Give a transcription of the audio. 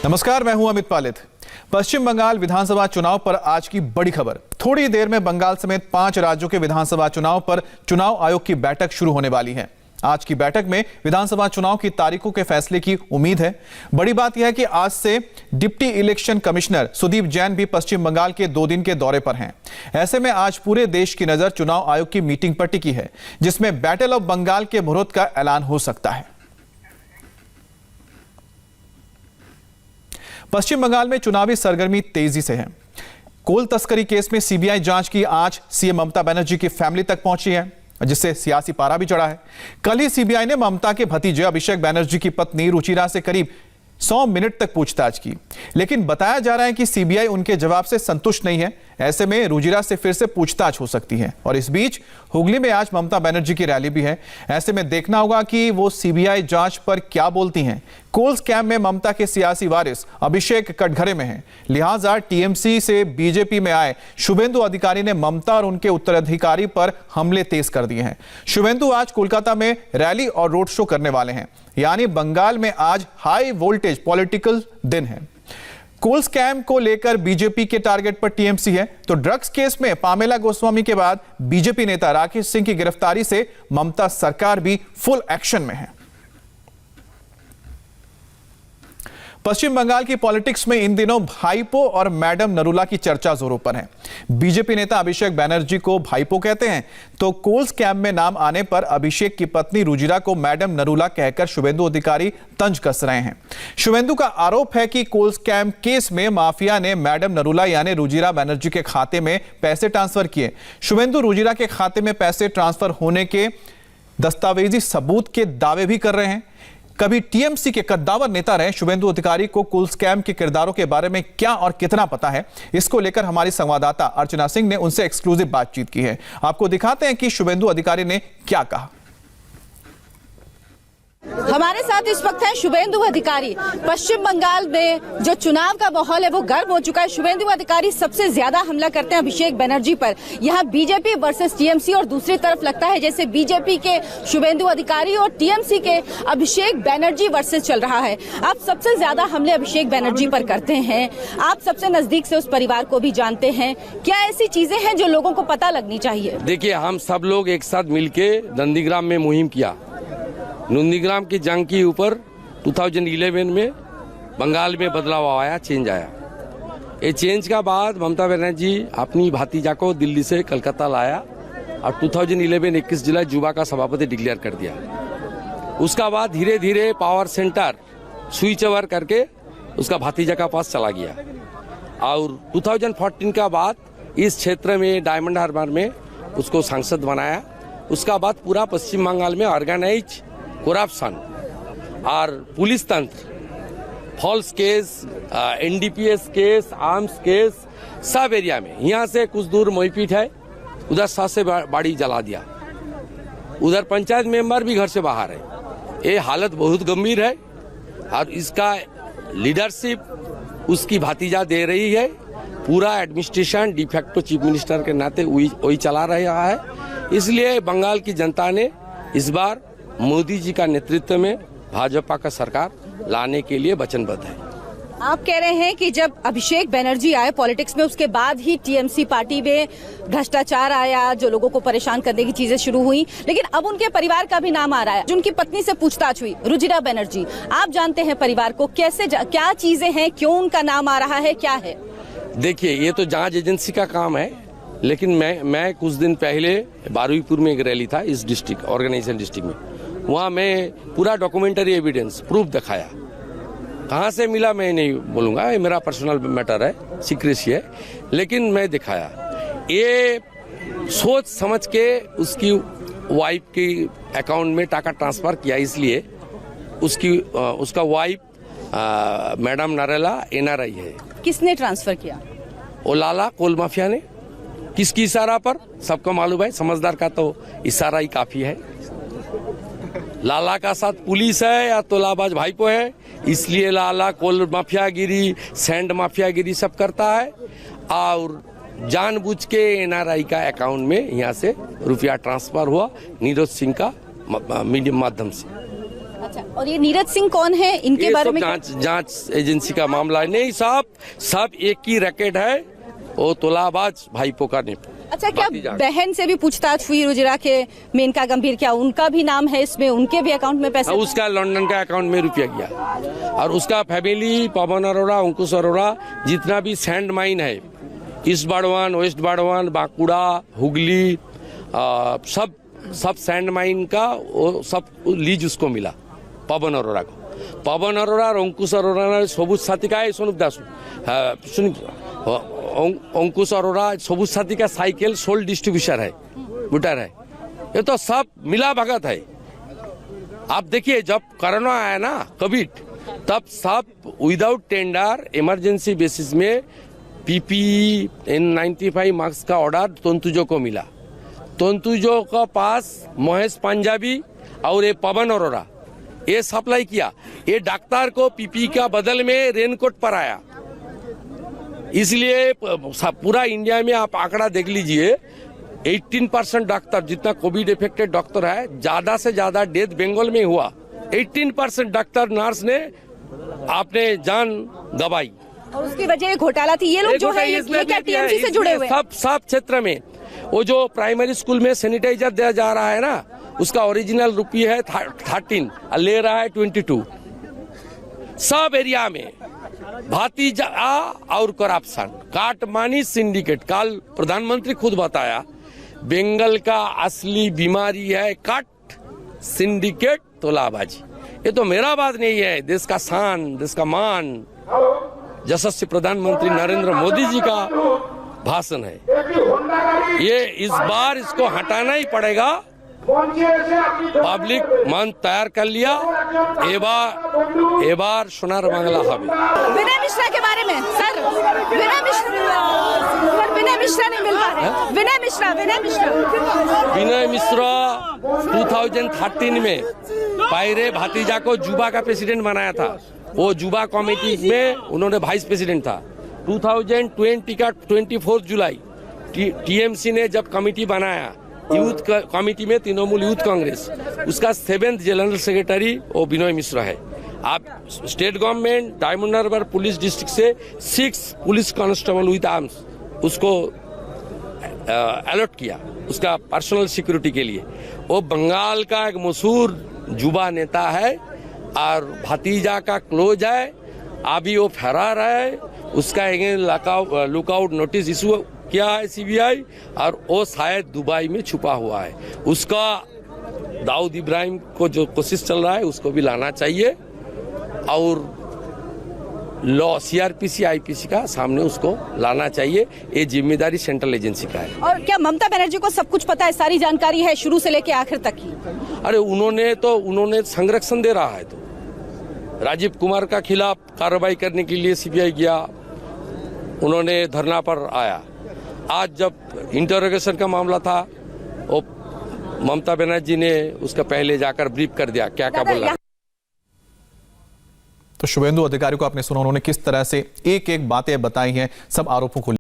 नमस्कार, मैं हूं अमित पालित। पश्चिम बंगाल विधानसभा चुनाव पर आज की बड़ी खबर। थोड़ी देर में बंगाल समेत 5 राज्यों के विधानसभा चुनाव पर चुनाव आयोग की बैठक शुरू होने वाली है। आज की बैठक में विधानसभा चुनाव की तारीखों के फैसले की उम्मीद है। बड़ी बात यह है कि आज से deputy election commissioner Sudeep Jain भी पश्चिम बंगाल के 2 दिन के दौरे पर हैं। ऐसे में आज पूरे देश की नजर चुनाव आयोग की मीटिंग पर टिकी है, जिसमें बैटल ऑफ बंगाल के मुहूर्त का ऐलान हो सकता है। पश्चिम बंगाल में चुनावी सरगर्मी तेजी से है। कोल तस्करी केस में सीबीआई जांच की आज सीएम ममता बनर्जी की फैमिली तक पहुंची है, जिससे सियासी पारा भी चढ़ा है। कल ही सीबीआई ने ममता के भतीजे अभिषेक बनर्जी की पत्नी रुचिरा से करीब 100 मिनट तक पूछताछ की, लेकिन बताया जा रहा है कि सीबीआई उनके जवाब से संतुष्ट नहीं है। ऐसे में रुचिरा से फिर से पूछताछ हो सकती है। और इस बीच हुगली में आज ममता बनर्जी की रैली भी है। ऐसे में देखना होगा कि वो सीबीआई जांच पर क्या बोलती हैं। कोल स्कैम में ममता के सियासी वारिस अभिषेक कटघरे में हैं, लिहाजा टीएमसी से बीजेपी में आए शुभेंदु अधिकारी ने ममता और उनके उत्तराधिकारी पर हमले तेज कर दिए हैं। शुभेंदु आज कोलकाता में रैली और रोड शो करने वाले हैं, यानी बंगाल में आज हाई वोल्टेज पॉलिटिकल दिन है। कोल स्कैम को लेकर बीजेपी के टारगेट पर टीएमसी है, तो ड्रग्स केस में पामेला गोस्वामी के बाद बीजेपी नेता राकेश सिंह की गिरफ्तारी से ममता सरकार भी फुल एक्शन में है। पश्चिम बंगाल की पॉलिटिक्स में इन दिनों भाईपो और मैडम नरूला की चर्चा जोरों पर है। बीजेपी नेता अभिषेक बनर्जी को भाईपो कहते हैं, तो कोल स्कैम में नाम आने पर अभिषेक की पत्नी रुचिरा को मैडम नरूला कहकर शुभेंदु अधिकारी तंज कस रहे हैं। शुभेंदु का आरोप है कि कोल स्कैम केस में माफिया ने मैडम नरूला यानी रुचिरा बनर्जी के खाते में पैसे ट्रांसफर किए। शुभेंदु रुचिरा के खाते में पैसे ट्रांसफर होने के दस्तावेजी सबूत के दावे भी कर रहे हैं। कभी टीएमसी के कद्दावर नेता रहे शुभेंदु अधिकारी को कोल स्कैम के किरदारों के बारे में क्या और कितना पता है, इसको लेकर हमारी संवाददाता अर्चना सिंह ने उनसे एक्सक्लूसिव बातचीत की है। आपको दिखाते हैं कि शुभेंदु अधिकारी ने क्या कहा। हमारे साथ इस वक्त है शुभेंदु अधिकारी। पश्चिम बंगाल में जो चुनाव का माहौल है वो गर्म हो चुका है। शुभेंदु अधिकारी सबसे ज्यादा हमला करते हैं अभिषेक बनर्जी पर। यहाँ बीजेपी वर्सेस टीएमसी, और दूसरी तरफ लगता है जैसे बीजेपी के शुभेंदु अधिकारी और टीएमसी के अभिषेक बनर्जी वर्सेस चल रहा है। आप सबसे ज्यादा हमले अभिषेक बनर्जी पर करते हैं, आप सबसे नजदीक से उस परिवार को भी जानते हैं। क्या ऐसी चीजें हैं जो लोगों को पता लगनी चाहिए? देखिए, हम सब लोग एक साथ मिलके नंदीग्राम में मुहिम किया। नंदीग्राम की जंग के ऊपर 2011 में बंगाल में बदलाव आया, चेंज आया। ये चेंज का बाद ममता बनर्जी अपनी भतीजा को दिल्ली से कलकत्ता लाया और 2011 21 जुलाई युवा का सभापति डिक्लेयर कर दिया। उसका बाद धीरे धीरे पावर सेंटर स्विच ओवर करके उसका भतीजा का पास चला गया। और 2014 का बाद इस क्षेत्र में डायमंड हार्बर में उसको सांसद बनाया। उसका बाद पूरा पश्चिम बंगाल में ऑर्गेनाइज करप्शन और पुलिस तंत्र, false case, NDPS case, arms case, सब एरिया में। यहाँ से कुछ दूर मोईपीठ है, उधर 7 से बाड़ी जला दिया। उधर पंचायत मेंबर भी घर से बाहर है। ये हालत बहुत गंभीर है और इसका लीडरशिप उसकी भतीजा दे रही है। पूरा एडमिनिस्ट्रेशन डिफेक्टो चीफ मिनिस्टर के नाते वही चला रहा है। इसलिए बंगाल की जनता ने इस बार मोदी जी का नेतृत्व में भाजपा का सरकार लाने के लिए वचनबद्ध है। आप कह रहे हैं कि जब अभिषेक बनर्जी आए पॉलिटिक्स में, उसके बाद ही टीएमसी पार्टी में भ्रष्टाचार आया, जो लोगों को परेशान करने की चीजें शुरू हुई। लेकिन अब उनके परिवार का भी नाम आ रहा है। उनकी पत्नी से पूछताछ हुई, रुचिरा बनर्जी। आप जानते हैं परिवार को, कैसे क्या चीजें हैं, क्यों उनका नाम आ रहा है, क्या है? देखिए, ये तो जांच एजेंसी का काम है, लेकिन मैं कुछ दिन पहले बारुईपुर में एक रैली था इस डिस्ट्रिक्ट ऑर्गेनाइजेशन डिस्ट्रिक्ट में। वहाँ मैं पूरा डॉक्यूमेंटरी एविडेंस प्रूफ दिखाया। कहाँ से मिला मैं नहीं बोलूँगा, ये मेरा पर्सनल मैटर है, सीक्रेसी है, लेकिन मैं दिखाया। ये सोच समझ के उसकी वाइफ के अकाउंट में टाका ट्रांसफर किया, इसलिए उसका वाइफ मैडम नरेला एनआरआई है। किसने ट्रांसफर किया? ओ लाला कोल माफिया ने। किसकी इशारा पर? सबको मालूम है, समझदार का तो इशारा ही काफी है। लाला का साथ पुलिस है या तोलाबाज भाईपो है, इसलिए लाला कोल माफियागिरी, सैंड माफियागिरी सब करता है और जानबूझ के एनआरआई का अकाउंट में यहाँ से रुपया ट्रांसफर हुआ नीरज सिंह का मीडियम माध्यम से। अच्छा, और ये नीरज सिंह कौन है, इनके ये बारे सब में जांच एजेंसी का मामला है। नहीं साहब, सब एक ही रैकेट है, वो तोलाबाज भाईपो का नहीं। अच्छा, क्या बाकी जांच। बहन से भी पूछताछ हुई रुजिरा के, मेनका गंभीर, क्या उनका भी नाम है इसमें, उनके भी अकाउंट में पैसे? उसका लंदन का अकाउंट में रुपया गया, और उसका फैमिली, पवन अरोड़ा, अंकुश अरोड़ा, जितना भी सैंड माइन है, ईस्ट बाड़वान, वेस्ट बाड़वान, बांकुड़ा, हुगली, सब सैंड माइन का वो सब लीज उसको मिला, पवन अरोड़ा को। पवन अरोड़ा और अंकुश अरोड़ा ने सबुज साथी का सोनुप दास सुन, अंकुश अरोड़ा सबुज साथी का साइकिल सोल्ड डिस्ट्रीब्यूटर है, बुटर है, ये तो सब मिला भगत है। आप देखिए, जब कोरोना आया ना, कोविड, तब सब विदाउट टेंडर इमरजेंसी बेसिस में पीपीई N95 मार्क्स का ऑर्डर तंतुजो को मिला। तंतुजो का पास महेश पंजाबी और ये पवन अरोड़ा ये सप्लाई किया। ये डॉक्टर को पीपीई का बदल में रेनकोट पर आया। इसलिए पूरा इंडिया में आप आंकड़ा देख लीजिए, 18% डॉक्टर, जितना कोविड इफेक्टेड डॉक्टर है, ज्यादा से ज्यादा डेथ बंगाल में हुआ। 18% डॉक्टर नर्स ने आपने जान गंवाई, और उसकी वजह घोटाला थी। ये लोग जो है, ये क्या टीएमसी से जुड़े हुए हैं? सब क्षेत्र में। वो जो प्राइमरी स्कूल में सैनिटाइजर दिया जा रहा है ना, उसका ओरिजिनल रुपये है 13 और ले रहा है 22। सब एरिया में भतीजा और करप्शन, काटमानी सिंडिकेट। कल प्रधानमंत्री खुद बताया, बंगाल का असली बीमारी है कट सिंडिकेट, तोलाबाजी। ये तो मेरा बात नहीं है, देश का शान, देश का मान, यशस्वी प्रधानमंत्री नरेंद्र मोदी जी का भाषण है। ये इस बार इसको हटाना ही पड़ेगा। पब्लिक मन तैयार कर लिया, ए बार सोनार बांग्ला हबे। विनय मिश्रा के बारे में सर, विनय मिश्रा नहीं मिल पा रहे। विनय मिश्रा 2013 में पायरे भतीजा को जुबा का प्रेसिडेंट बनाया था। वो जुबा कमेटी में उन्होंने वाइस प्रेसिडेंट था। 2020 का 24 जुलाई टीएमसी ने जब कमेटी बनाया, यूथ कमेटी में तृणमूल यूथ कांग्रेस, उसका 7th जनरल सेक्रेटरी वो विनय मिश्रा है। आप state government Diamond Harbour police district से 6 पुलिस कांस्टेबल विद आर्म्स उसको अलर्ट किया, उसका पर्सनल सिक्योरिटी के लिए। वो बंगाल का एक मशहूर जुबा नेता है और भतीजा का क्लोज है। अभी वो फरार है, उसका लुकआउट नोटिस इशू किया है सीबीआई, और वो शायद दुबई में छुपा हुआ है। उसका दाऊद इब्राहिम को जो कोशिश चल रहा है, उसको भी लाना चाहिए, और लॉ सीआरपीसी आईपीसी का सामने उसको लाना चाहिए। ये जिम्मेदारी सेंट्रल एजेंसी का है। और क्या ममता बनर्जी को सब कुछ पता है, सारी जानकारी है शुरू से लेके आखिर तक की? अरे उन्होंने संरक्षण दे रहा है। तो राजीव कुमार का खिलाफ कार्रवाई करने के लिए सीबीआई गया, उन्होंने धरना पर आया। आज जब इंटरोगेशन का मामला था, वो ममता बनर्जी ने उसका पहले जाकर ब्रीफ कर दिया क्या क्या बोला। तो शुभेंदु अधिकारी को आपने सुना, उन्होंने किस तरह से एक एक बातें बताई हैं सब आरोपों को।